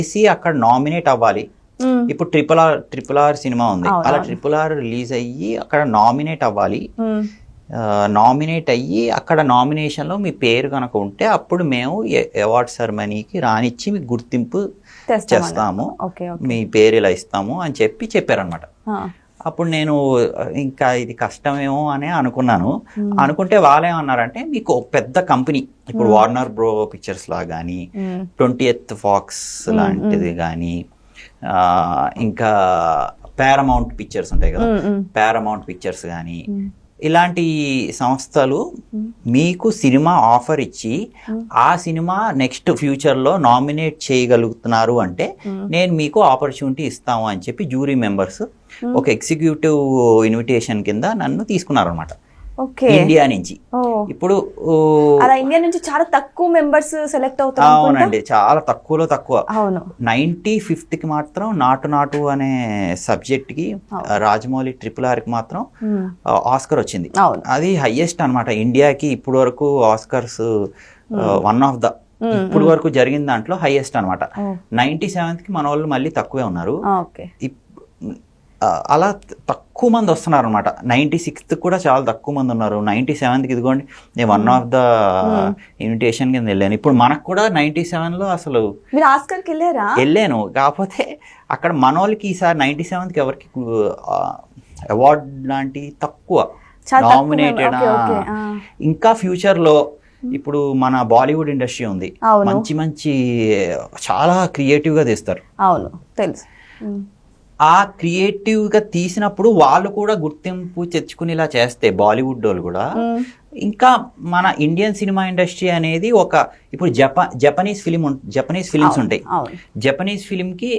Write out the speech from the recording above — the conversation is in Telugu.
చేసి అక్కడ నామినేట్ అవ్వాలి. ఇప్పుడు ట్రిపుల్ ఆర్ సినిమా ఉంది, అలా ట్రిపుల్ ఆర్ రిలీజ్ అయ్యి అక్కడ నామినేట్ అవ్వాలి. నామినేట్ అయ్యి అక్కడ నామినేషన్లో మీ పేరు కనుక ఉంటే అప్పుడు మేము అవార్డ్ సెరమనీకి రానిచ్చి మీకు గుర్తింపు చేస్తాము, మీ పేరు ఇలా ఇస్తాము అని చెప్పారనమాట. అప్పుడు నేను ఇంకా ఇది కష్టమేమో అని అనుకున్నాను. అనుకుంటే వాళ్ళేమన్నారంటే మీకు పెద్ద కంపెనీ ఇప్పుడు వార్నర్ బ్రో పిక్చర్స్ లా కానీ 20th ఫాక్స్ లాంటిది కానీ ఇంకా పారమౌంట్ పిక్చర్స్ ఉంటాయి కదా, పారమౌంట్ పిక్చర్స్ కానీ ఇలాంటి సంస్థలు మీకు సినిమా ఆఫర్ ఇచ్చి ఆ సినిమా నెక్స్ట్ ఫ్యూచర్లో నామినేట్ చేయగలుగుతున్నారు అంటే నేను మీకు ఆపర్చునిటీ ఇస్తాము అని చెప్పి జ్యూరీ మెంబర్స్ ఒక ఎగ్జిక్యూటివ్ ఇన్విటేషన్ కింద నన్ను తీసుకున్నారు అనమాట ఇండియా నుంచి. ఇప్పుడు అలా ఇండియా నుంచి చాలా తక్కువ మెంబర్స్ సెలెక్ట్ అవుతారు. అవునండి, చాలా తక్కువలో తక్కువ. 95th కి మాత్రం నాటు అనే సబ్జెక్ట్ కి రాజమౌళి ట్రిపుల్ ఆర్ కి మాత్రం ఆస్కర్ వచ్చింది. అది హైయెస్ట్ అనమాట ఇండియాకి ఇప్పుడు వరకు ఆస్కర్స్, వన్ ఆఫ్ ద ఇప్పుడు వరకు జరిగిన దాంట్లో హైయెస్ట్ అనమాట. 97th కి మన వాళ్ళు మళ్ళీ తక్కువే ఉన్నారు. అలా తక్కువ మంది వస్తున్నారు అనమాట. 96th కూడా చాలా తక్కువ మంది ఉన్నారు. 97కి ఇదిగోండి నేను వన్ ఆఫ్ ద ఇన్విటేషన్ కింద వెళ్ళాను. ఇప్పుడు మనకు కూడా 97లో అసలు వెళ్ళాను, కాకపోతే అక్కడ మన వాళ్ళకి ఈసారి 97కి ఎవరికి అవార్డ్ లాంటి తక్కువ నామినేటెడ్. ఇంకా ఫ్యూచర్లో ఇప్పుడు మన బాలీవుడ్ ఇండస్ట్రీ ఉంది, మంచి చాలా క్రియేటివ్గా తీస్తారు. అవును తెలుసు. ఆ క్రియేటివ్గా తీసినప్పుడు వాళ్ళు కూడా గుర్తింపు తెచ్చుకునేలా చేస్తే బాలీవుడ్ వాళ్ళు కూడా ఇంకా మన ఇండియన్ సినిమా ఇండస్ట్రీ అనేది ఒక ఇప్పుడు జపనీస్ ఫిలిమ్స్ ఉంటాయి. జపనీస్ ఫిలింకి